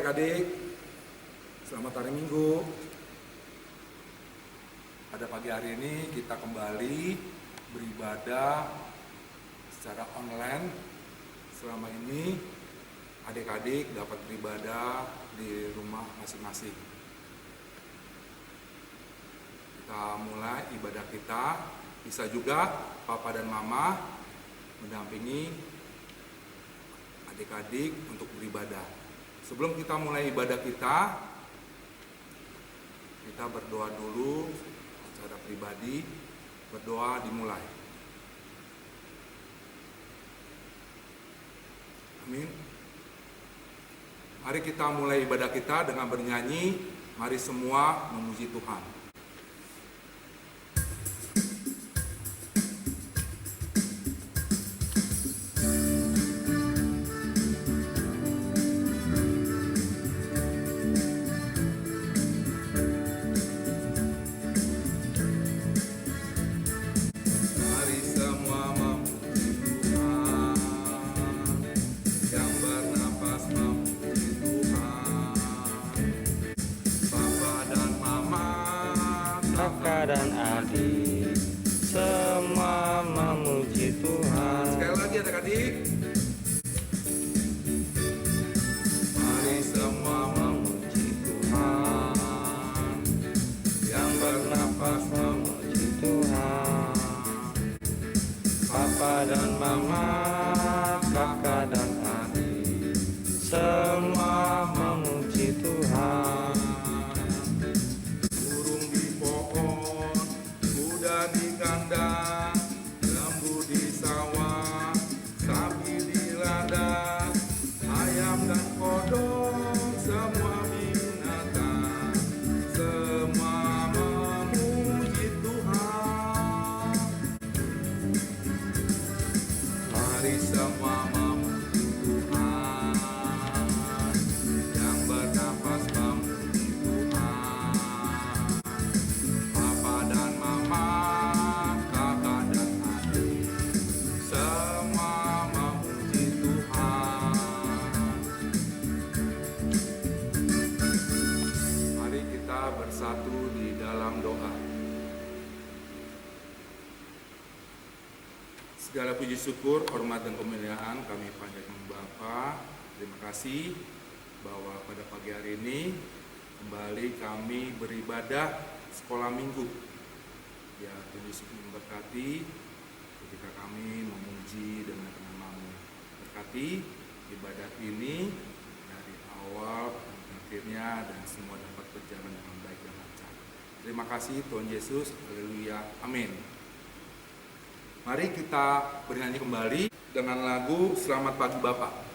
adik-adik, selamat hari Minggu. Pada pagi hari ini kita kembali beribadah secara online. Selama ini adik-adik dapat beribadah di rumah masing-masing. Kita mulai ibadah kita. Bisa juga Papa dan Mama mendampingi adik-adik untuk beribadah. Sebelum kita mulai ibadah kita berdoa dulu secara pribadi. Berdoa dimulai. Amin. Mari kita mulai ibadah kita dengan bernyanyi. Mari semua memuji Tuhan. Dan adik semua memuji Tuhan. Sekali lagi adik-adik. Mari semua memuji Tuhan. Yang bernapas memuji Tuhan. Papa dan Mama, kakak dan adik semua memuji Tuhan. Di kandang, lembu di sawah, sapi di ladang, ayam dan kodok, semua binatang, semua memuji Tuhan. Mari semua memuji Tuhan, yang bernapas memuji Tuhan. Papa dan Mama, bersatu di dalam doa. Segala puji syukur, hormat dan kemuliaan kami panjatkan Bapa. Terima kasih bahwa pada pagi hari ini kembali kami beribadah sekolah minggu. Ya, Tuhan Yesus memberkati ketika kami memuji dengan nama-Mu. Berkati ibadah ini dari awal akhirnya dan semua dapat berjalan dengan baik dan lancar. Terima kasih Tuhan Yesus. Haleluya. Amin. Mari kita bernyanyi kembali dengan lagu Selamat Pagi Bapak.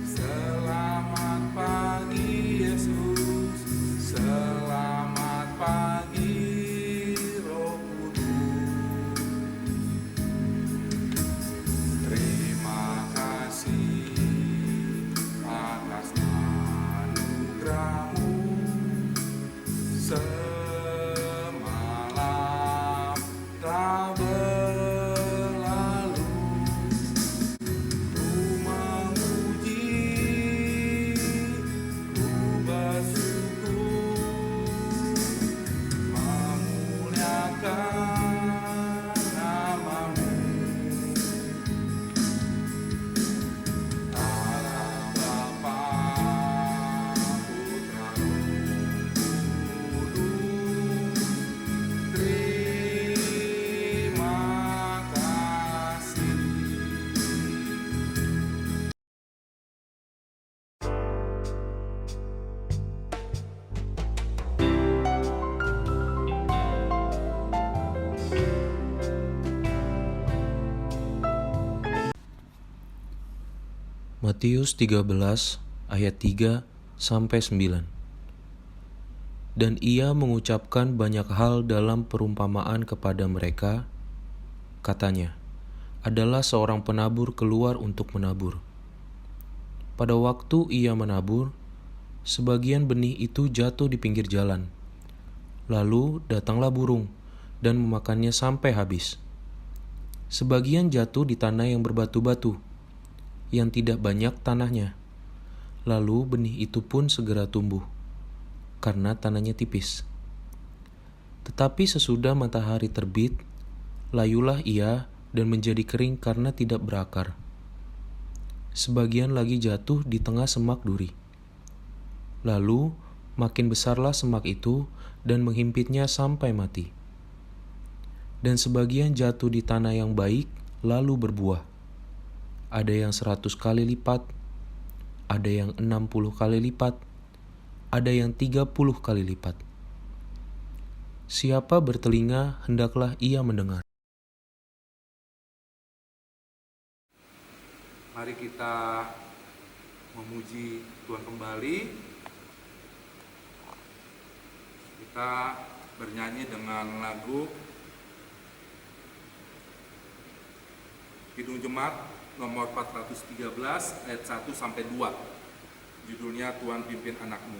Selamat pagi Yesus, selamat pagi Roh Kudus. Terima kasih atas anugerah-Mu. Semalam telah Matius 13 ayat 3 sampai 9. Dan ia mengucapkan banyak hal dalam perumpamaan kepada mereka. Katanya, adalah seorang penabur keluar untuk menabur. Pada waktu ia menabur, sebagian benih itu jatuh di pinggir jalan. Lalu datanglah burung dan memakannya sampai habis. Sebagian jatuh di tanah yang berbatu-batu, yang tidak banyak tanahnya. Lalu benih itu pun segera tumbuh, karena tanahnya tipis. Tetapi sesudah matahari terbit, layulah ia dan menjadi kering karena tidak berakar. Sebagian lagi jatuh di tengah semak duri. Lalu makin besarlah semak itu dan menghimpitnya sampai mati. Dan sebagian jatuh di tanah yang baik, lalu berbuah. Ada yang 100 kali lipat, ada yang 60 kali lipat, ada yang 30 kali lipat. Siapa bertelinga, hendaklah ia mendengar. Mari kita memuji Tuhan kembali. Kita bernyanyi dengan lagu Kidung Jemaat nomor 413 ayat 1 sampai 2. Judulnya Tuhan Pimpin Anakmu.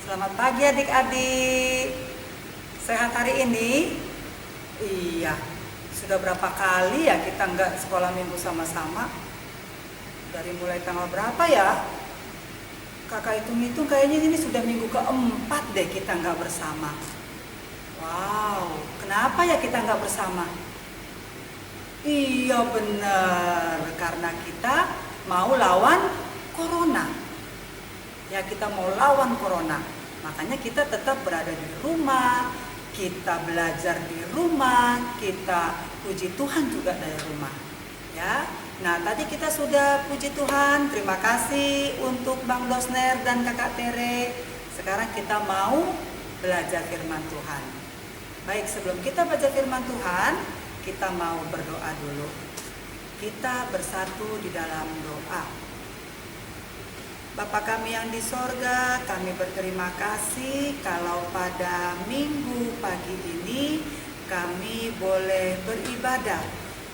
Selamat pagi adik-adik. Sehat hari ini? Iya. Sudah berapa kali ya kita nggak sekolah minggu sama-sama? Dari mulai tanggal berapa ya? Kakak hitung-hitung kayaknya ini sudah minggu keempat deh kita nggak bersama. Wow, kenapa ya kita nggak bersama? Iya benar, karena kita mau lawan corona. Ya kita mau lawan corona. Makanya kita tetap berada di rumah, kita belajar di rumah, kita puji Tuhan juga dari rumah. Ya. Nah, tadi kita sudah puji Tuhan. Terima kasih untuk Bang Dosner dan Kakak Tere. Sekarang kita mau belajar firman Tuhan. Baik, sebelum kita baca firman Tuhan, kita mau berdoa dulu. Kita bersatu di dalam doa. Bapa kami yang di sorga, kami berterima kasih kalau pada minggu pagi ini kami boleh beribadah.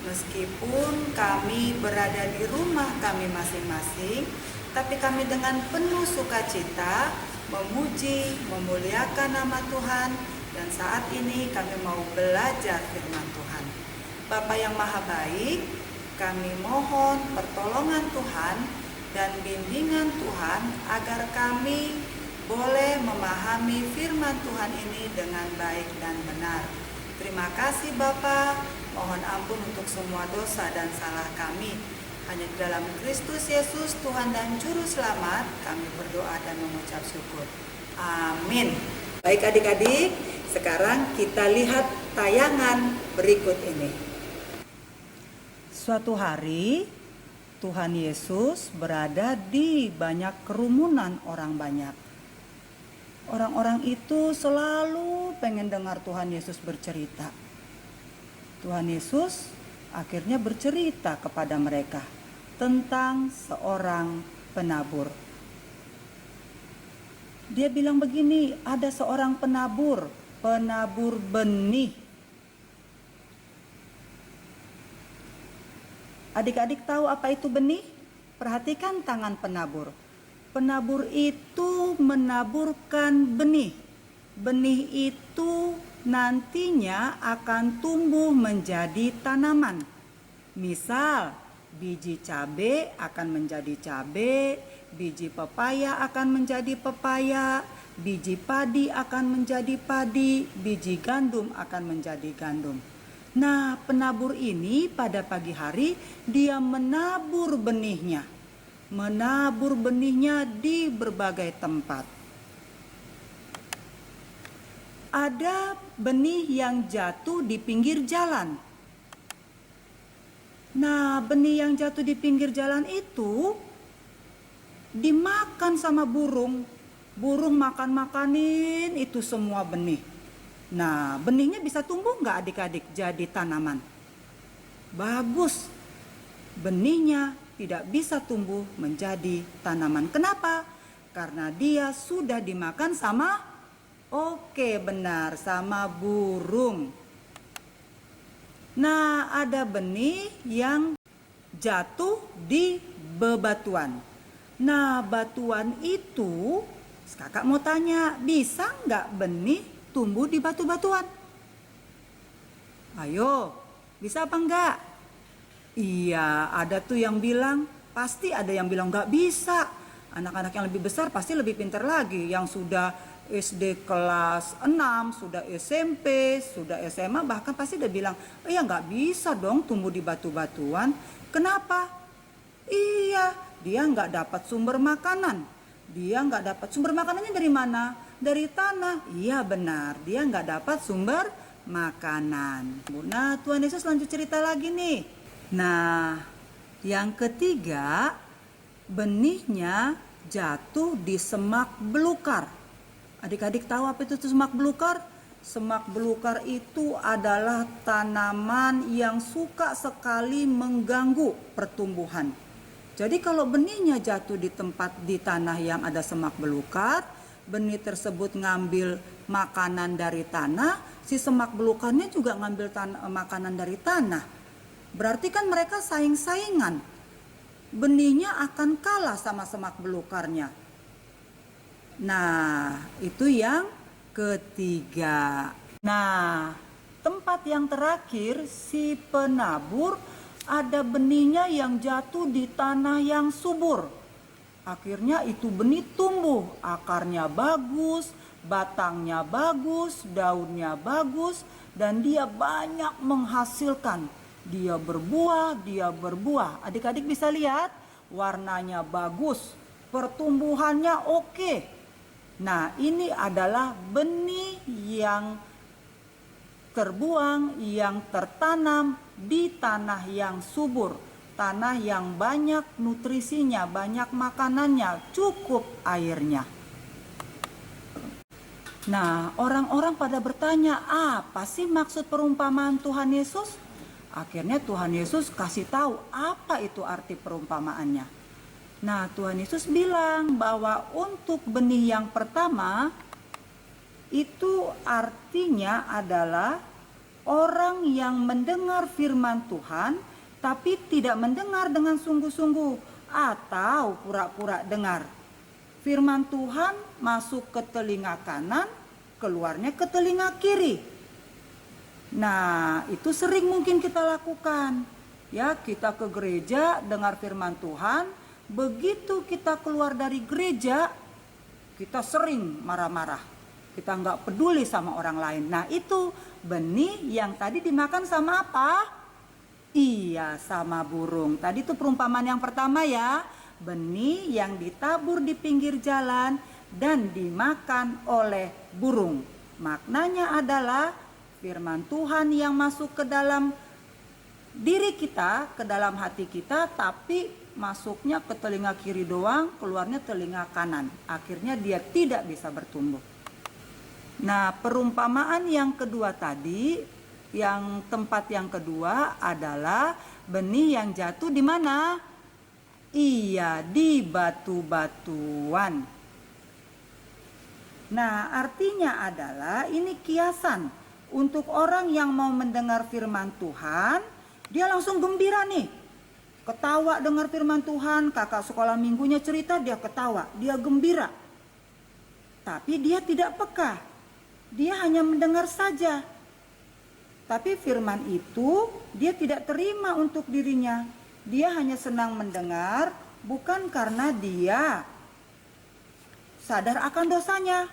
Meskipun kami berada di rumah kami masing-masing, tapi kami dengan penuh sukacita memuji, memuliakan nama Tuhan, dan saat ini kami mau belajar firman Tuhan. Bapa yang maha baik, kami mohon pertolongan Tuhan dan bimbingan Tuhan agar kami boleh memahami firman Tuhan ini dengan baik dan benar. Terima kasih Bapa, mohon ampun untuk semua dosa dan salah kami. Hanya di dalam Kristus Yesus Tuhan dan Juru Selamat kami berdoa dan mengucap syukur. Amin. Baik adik-adik, sekarang kita lihat tayangan berikut ini. Suatu hari Tuhan Yesus berada di banyak kerumunan orang banyak. Orang-orang itu selalu pengen dengar Tuhan Yesus bercerita. Tuhan Yesus akhirnya bercerita kepada mereka tentang seorang penabur. Dia bilang begini, ada seorang penabur benih. Adik-adik tahu apa itu benih? Perhatikan tangan penabur. Penabur itu menaburkan benih. Benih itu nantinya akan tumbuh menjadi tanaman. Misal, biji cabai akan menjadi cabai, biji pepaya akan menjadi pepaya, biji padi akan menjadi padi, biji gandum akan menjadi gandum. Nah, penabur ini pada pagi hari dia menabur benihnya di berbagai tempat. Ada benih yang jatuh di pinggir jalan. Nah, benih yang jatuh di pinggir jalan itu dimakan sama burung. Burung makan-makanin itu semua benih. Nah, benihnya bisa tumbuh nggak adik-adik jadi tanaman? Bagus. Benihnya tidak bisa tumbuh menjadi tanaman. Kenapa? Karena dia sudah dimakan sama, sama burung. Nah, ada benih yang jatuh di bebatuan. Nah, batuan itu, kakak mau tanya, bisa nggak benih tumbuh di batu-batuan? Ayo, bisa apa enggak? Iya, ada tuh yang bilang, pasti ada yang bilang enggak bisa. Anak-anak yang lebih besar pasti lebih pintar lagi. Yang sudah SD kelas 6, sudah SMP, sudah SMA, bahkan pasti udah bilang, ya enggak bisa dong tumbuh di batu-batuan. Kenapa? Iya, dia enggak dapat sumber makanan. Dia enggak dapat sumber makanannya dari mana? Dari tanah. Iya benar, dia nggak dapat sumber makanan. Nah, Tuhan Yesus lanjut cerita lagi nih. Nah, yang ketiga, benihnya jatuh di semak belukar. Adik-adik tahu apa itu semak belukar? Semak belukar itu adalah tanaman yang suka sekali mengganggu pertumbuhan. Jadi kalau benihnya jatuh di tanah yang ada semak belukar, benih tersebut ngambil makanan dari tanah, si semak belukarnya juga ngambil makanan dari tanah. Berarti kan mereka saing-saingan. Benihnya akan kalah sama semak belukarnya. Nah, itu yang ketiga. Nah, tempat yang terakhir, si penabur ada benihnya yang jatuh di tanah yang subur. Akhirnya itu benih tumbuh, akarnya bagus, batangnya bagus, daunnya bagus, dan dia banyak menghasilkan. Dia berbuah. Adik-adik bisa lihat, warnanya bagus, pertumbuhannya oke. Nah, ini adalah benih yang terbuang, yang tertanam di tanah yang subur. Tanah yang banyak nutrisinya, banyak makanannya, cukup airnya. Nah, orang-orang pada bertanya, apa sih maksud perumpamaan Tuhan Yesus? Akhirnya Tuhan Yesus kasih tahu apa itu arti perumpamaannya. Nah, Tuhan Yesus bilang bahwa untuk benih yang pertama, itu artinya adalah orang yang mendengar firman Tuhan, tapi tidak mendengar dengan sungguh-sungguh atau pura-pura dengar. Firman Tuhan masuk ke telinga kanan, keluarnya ke telinga kiri. Nah, itu sering mungkin kita lakukan. Ya, kita ke gereja dengar firman Tuhan, begitu kita keluar dari gereja, kita sering marah-marah, kita nggak peduli sama orang lain. Nah itu benih yang tadi dimakan sama apa? Iya, sama burung. Tadi itu perumpamaan yang pertama ya, benih yang ditabur di pinggir jalan dan dimakan oleh burung. Maknanya adalah firman Tuhan yang masuk ke dalam diri kita, ke dalam hati kita, tapi masuknya ke telinga kiri doang, keluarnya telinga kanan. Akhirnya dia tidak bisa bertumbuh. Nah, perumpamaan yang kedua tadi, yang tempat yang kedua adalah benih yang jatuh di mana? Iya, di batu-batuan. Nah, artinya adalah ini kiasan untuk orang yang mau mendengar firman Tuhan, dia langsung gembira nih. Ketawa dengar firman Tuhan, kakak sekolah minggunya cerita, dia ketawa, dia gembira. Tapi dia tidak peka, dia hanya mendengar saja. Tapi firman itu dia tidak terima untuk dirinya. Dia hanya senang mendengar, bukan karena dia sadar akan dosanya,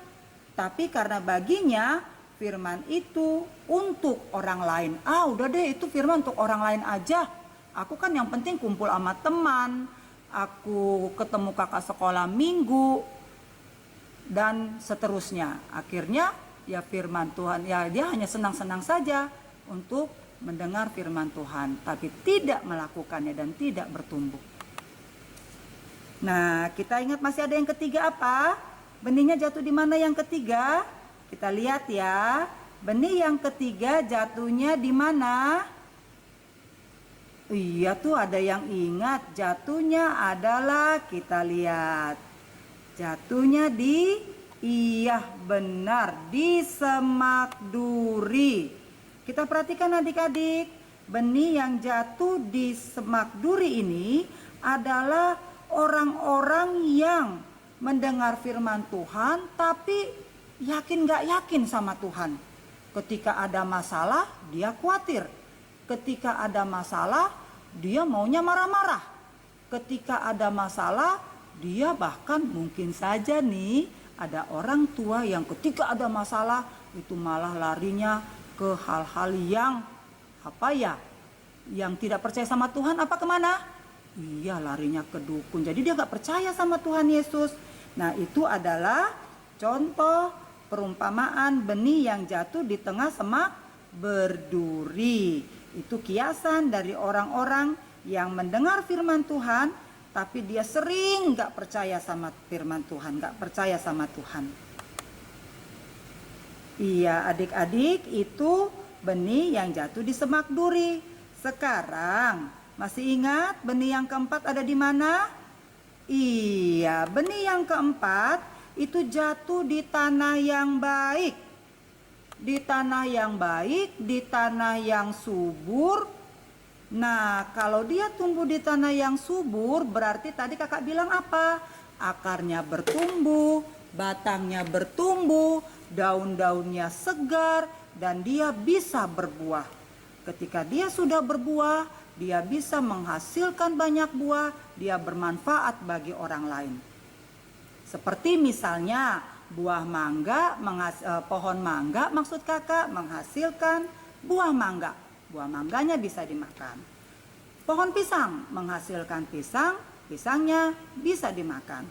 tapi karena baginya firman itu untuk orang lain. Udah deh, itu firman untuk orang lain aja. Aku kan yang penting kumpul sama teman, aku ketemu kakak sekolah minggu, dan seterusnya. Akhirnya ya firman Tuhan, ya dia hanya senang-senang saja untuk mendengar firman Tuhan, tapi tidak melakukannya dan tidak bertumbuh. Nah, kita ingat masih ada yang ketiga apa? Benihnya jatuh di mana yang ketiga? Kita lihat ya. Benih yang ketiga jatuhnya di mana? Iya tuh ada yang ingat, jatuhnya adalah, kita lihat. Jatuhnya di, iya benar, di semak duri. Kita perhatikan adik-adik, benih yang jatuh di semak duri ini adalah orang-orang yang mendengar firman Tuhan tapi yakin gak yakin sama Tuhan. Ketika ada masalah dia khawatir. Ketika ada masalah dia maunya marah-marah. Ketika ada masalah dia bahkan mungkin saja nih ada orang tua yang ketika ada masalah itu malah larinya ke hal-hal yang yang tidak percaya sama Tuhan. Apa kemana? Iya, larinya ke dukun. Jadi dia gak percaya sama Tuhan Yesus. Nah, itu adalah contoh perumpamaan benih yang jatuh di tengah semak berduri. Itu kiasan dari orang-orang yang mendengar firman Tuhan, tapi dia sering gak percaya sama firman Tuhan, gak percaya sama Tuhan. Iya, adik-adik, itu benih yang jatuh di semak duri. Sekarang masih ingat benih yang keempat ada di mana? Iya, benih yang keempat itu jatuh di tanah yang baik. Di tanah yang baik, di tanah yang subur. Nah, kalau dia tumbuh di tanah yang subur, berarti tadi kakak bilang apa? Akarnya bertumbuh, batangnya bertumbuh, daun-daunnya segar, dan dia bisa berbuah. Ketika dia sudah berbuah, dia bisa menghasilkan banyak buah, dia bermanfaat bagi orang lain. Seperti misalnya buah mangga, pohon mangga maksud kakak menghasilkan buah mangga. Buah mangganya bisa dimakan. Pohon pisang menghasilkan pisang, pisangnya bisa dimakan.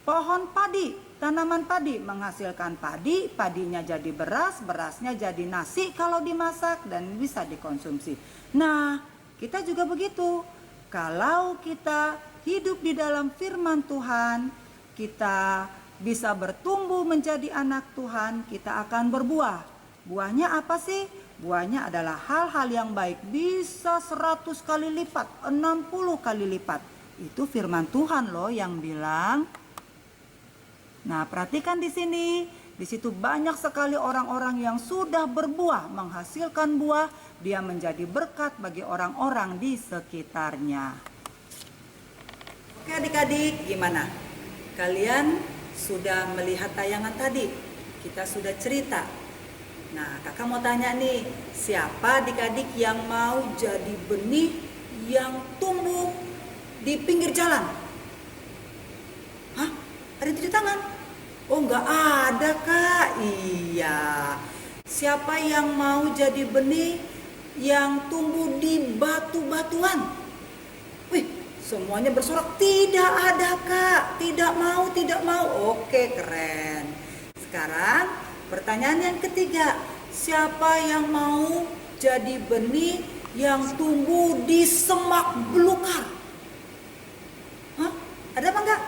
Pohon padi, tanaman padi menghasilkan padi, padinya jadi beras, berasnya jadi nasi kalau dimasak dan bisa dikonsumsi. Nah, kita juga begitu. Kalau kita hidup di dalam firman Tuhan, kita bisa bertumbuh menjadi anak Tuhan, kita akan berbuah. Buahnya apa sih? Buahnya adalah hal-hal yang baik, bisa 100 kali lipat, 60 kali lipat. Itu firman Tuhan loh yang bilang. Nah, perhatikan di sini. Di situ banyak sekali orang-orang yang sudah berbuah, menghasilkan buah, dia menjadi berkat bagi orang-orang di sekitarnya. Oke adik-adik, gimana? Kalian sudah melihat tayangan tadi? Kita sudah cerita. Nah, kakak mau tanya nih, siapa adik-adik yang mau jadi benih yang tumbuh di pinggir jalan? Hah? Ada tujuh tangan? Oh nggak ada Kak. Iya. Siapa yang mau jadi benih yang tumbuh di batu-batuan? Wih, semuanya bersorak tidak ada Kak. Tidak mau, tidak mau. Oke, keren. Sekarang pertanyaan yang ketiga. Siapa yang mau jadi benih yang tumbuh di semak belukar? Hah? Ada apa enggak?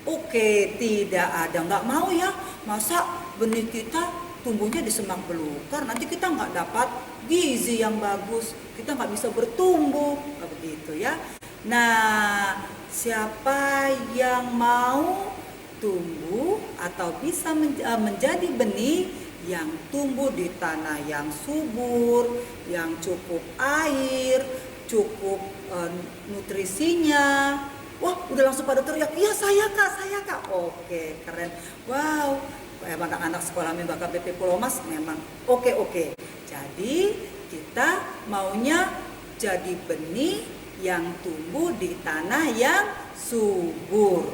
Oke, tidak ada, nggak mau ya. Masa benih kita tumbuhnya di semak belukar, nanti kita nggak dapat gizi yang bagus, kita nggak bisa bertumbuh, begitu ya. Nah, siapa yang mau tumbuh atau bisa menjadi benih yang tumbuh di tanah yang subur, yang cukup air, cukup nutrisinya? Wah, udah langsung pada teriak, iya saya kak. Oke, keren. Wow, anak-anak sekolah minggu KBP Pulau Mas memang oke. Jadi kita maunya jadi benih yang tumbuh di tanah yang subur.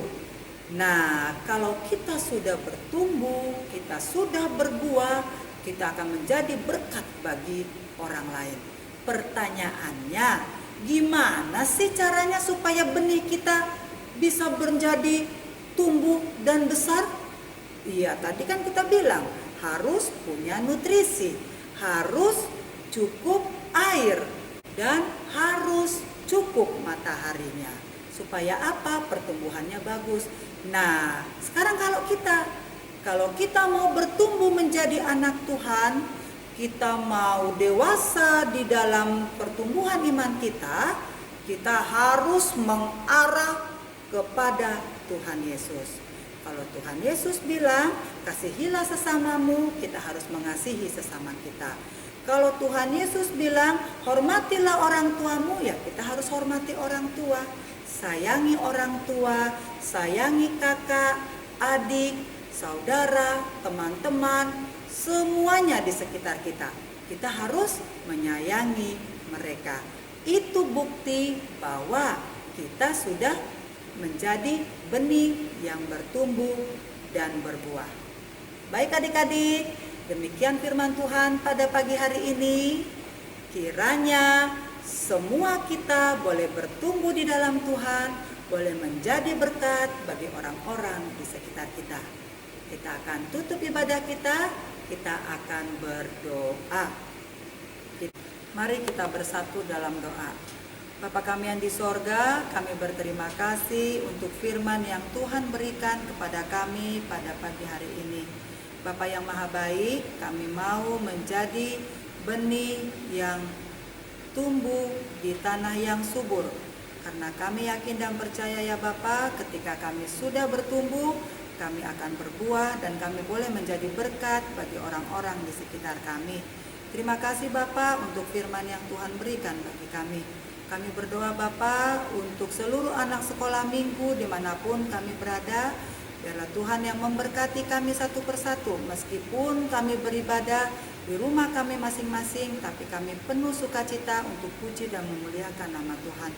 Nah, kalau kita sudah bertumbuh, kita sudah berbuah, kita akan menjadi berkat bagi orang lain. Pertanyaannya, gimana sih caranya supaya benih kita bisa menjadi tumbuh dan besar? Iya, tadi kan kita bilang harus punya nutrisi, harus cukup air, dan harus cukup mataharinya. Supaya apa? Pertumbuhannya bagus. Nah, sekarang kalau kita mau bertumbuh menjadi anak Tuhan, kita mau dewasa di dalam pertumbuhan iman kita harus mengarah kepada Tuhan Yesus. Kalau Tuhan Yesus bilang, kasihilah sesamamu, kita harus mengasihi sesama kita. Kalau Tuhan Yesus bilang, hormatilah orang tuamu, ya kita harus hormati orang tua. Sayangi orang tua, sayangi kakak, adik, saudara, teman-teman, semuanya di sekitar kita. Kita harus menyayangi mereka. Itu bukti bahwa kita sudah menjadi benih yang bertumbuh dan berbuah. Baik adik-adik, demikian firman Tuhan pada pagi hari ini. Kiranya semua kita boleh bertumbuh di dalam Tuhan, boleh menjadi berkat bagi orang-orang di sekitar kita. Kita akan tutup ibadah kita akan berdoa. Mari kita bersatu dalam doa. Bapa kami yang di sorga, kami berterima kasih untuk firman yang Tuhan berikan kepada kami pada pagi hari ini. Bapa yang maha baik, kami mau menjadi benih yang tumbuh di tanah yang subur. Karena kami yakin dan percaya ya Bapa, ketika kami sudah bertumbuh, kami akan berbuah dan kami boleh menjadi berkat bagi orang-orang di sekitar kami. Terima kasih Bapa untuk firman yang Tuhan berikan bagi kami. Kami berdoa Bapa untuk seluruh anak sekolah minggu dimanapun kami berada. Biarlah Tuhan yang memberkati kami satu persatu. Meskipun kami beribadah di rumah kami masing-masing, tapi kami penuh sukacita untuk puji dan memuliakan nama Tuhan.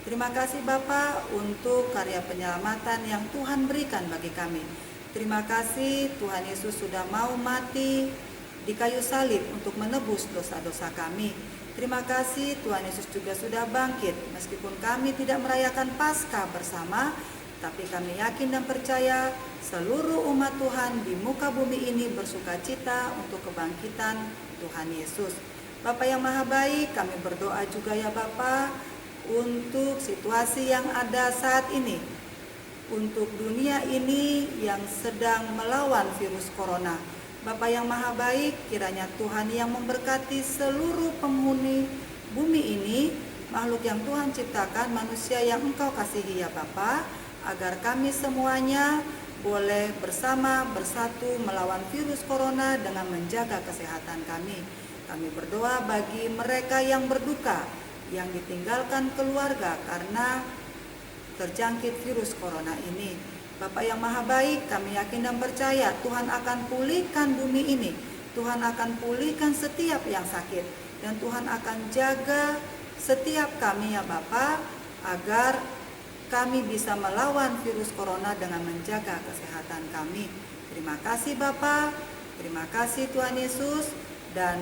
Terima kasih Bapa untuk karya penyelamatan yang Tuhan berikan bagi kami. Terima kasih Tuhan Yesus sudah mau mati di kayu salib untuk menebus dosa-dosa kami. Terima kasih Tuhan Yesus juga sudah bangkit. Meskipun kami tidak merayakan Paskah bersama, tapi kami yakin dan percaya seluruh umat Tuhan di muka bumi ini bersukacita untuk kebangkitan Tuhan Yesus. Bapa yang maha baik, kami berdoa juga ya Bapa untuk situasi yang ada saat ini, untuk dunia ini yang sedang melawan virus corona. Bapa yang maha baik, kiranya Tuhan yang memberkati seluruh penghuni bumi ini, makhluk yang Tuhan ciptakan, manusia yang Engkau kasihi ya Bapa, agar kami semuanya boleh bersama bersatu melawan virus corona dengan menjaga kesehatan kami. Kami berdoa bagi mereka yang berduka, yang ditinggalkan keluarga karena terjangkit virus corona ini. Bapa yang maha baik, kami yakin dan percaya Tuhan akan pulihkan bumi ini. Tuhan akan pulihkan setiap yang sakit. Dan Tuhan akan jaga setiap kami ya Bapa, agar kami bisa melawan virus corona dengan menjaga kesehatan kami. Terima kasih Bapa, terima kasih Tuhan Yesus, dan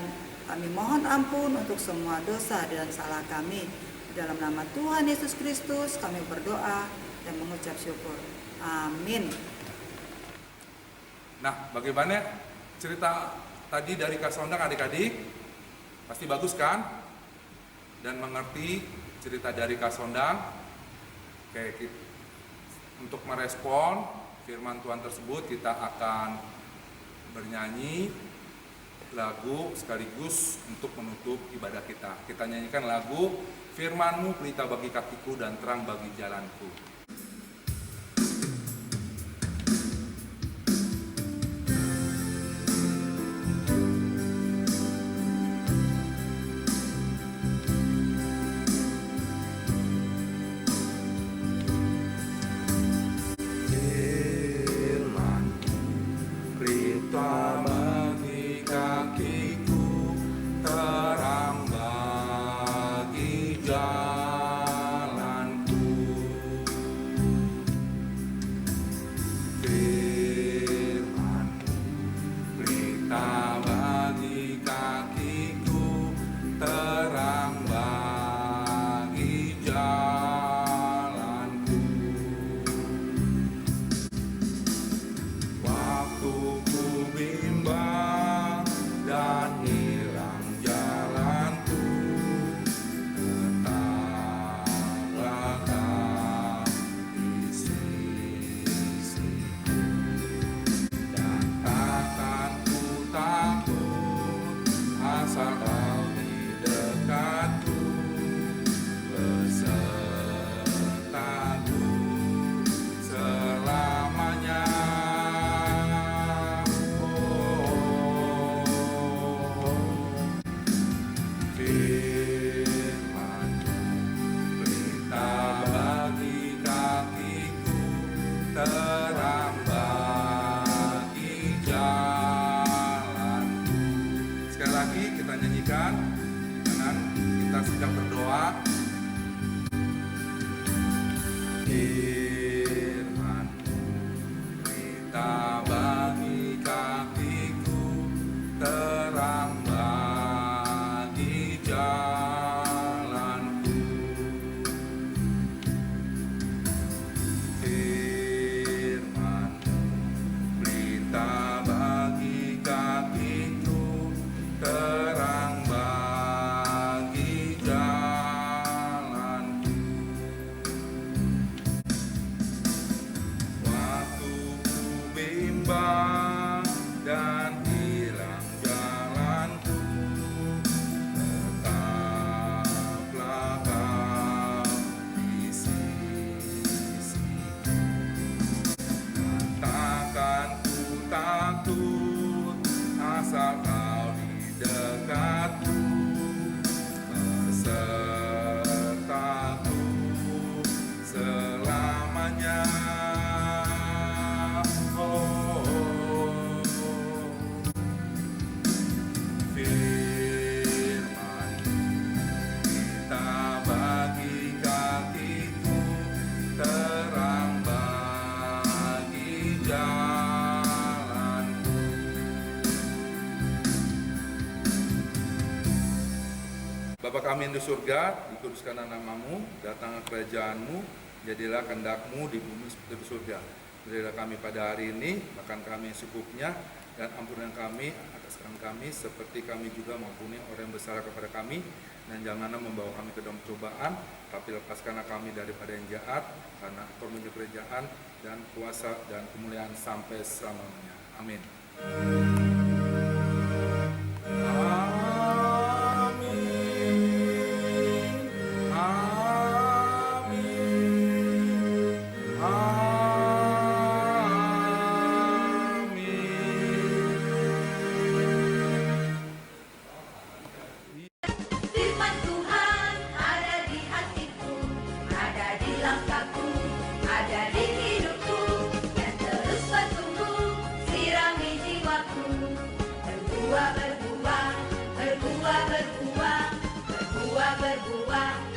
kami mohon ampun untuk semua dosa dan salah kami. Dalam nama Tuhan Yesus Kristus kami berdoa dan mengucap syukur. Amin. Nah, bagaimana cerita tadi dari Kak Sondang adik-adik? Pasti bagus kan? Dan mengerti cerita dari Kak Sondang. Oke, untuk merespon firman Tuhan tersebut kita akan bernyanyi lagu sekaligus untuk menutup ibadah kita. Kita nyanyikan lagu Firman-Mu pelita bagi kakiku dan terang bagi jalanku. Terang bagi jalanku. Sekali lagi kita nyanyikan dengan kita sedang berdoa. Firman-Mu pelita bagi kakiku, terang bagi jalanku. Firman-Mu pelita bagi kakiku, terang bagi jalanku. Waktu ku bimbang dan hilang jalanku, tetaplah Kau di sisiku. Takkan ku takut asal Kau di dekatku, besertaku selamanya. Firman-Mu pelita bagi kakiku, terang bagi jalanku. Bapa kami yang di surga, dikuduskanlah nama-Mu, datanglah kerajaan-Mu, jadilah kehendak-Mu di bumi seperti di surga. Berilah kami pada hari ini makan kami yang secukupnya, dan ampunilah kami atas kesalahan kami seperti kami juga mengampuni orang yang bersalah kepada kami, dan janganlah membawa kami ke dalam cobaan, tapi lepaskanlah kami daripada yang jahat, karena Engkau memiliki kerajaan dan kuasa dan kemuliaan sampai selamanya. Amin. Firman Tuhan ada di hatiku, ada di langkahku, ada di hidupku, dan terus bertumbuh, sirami jiwaku. Berbuah, berbuah, berbuah, berbuah, berbuah, berbuah.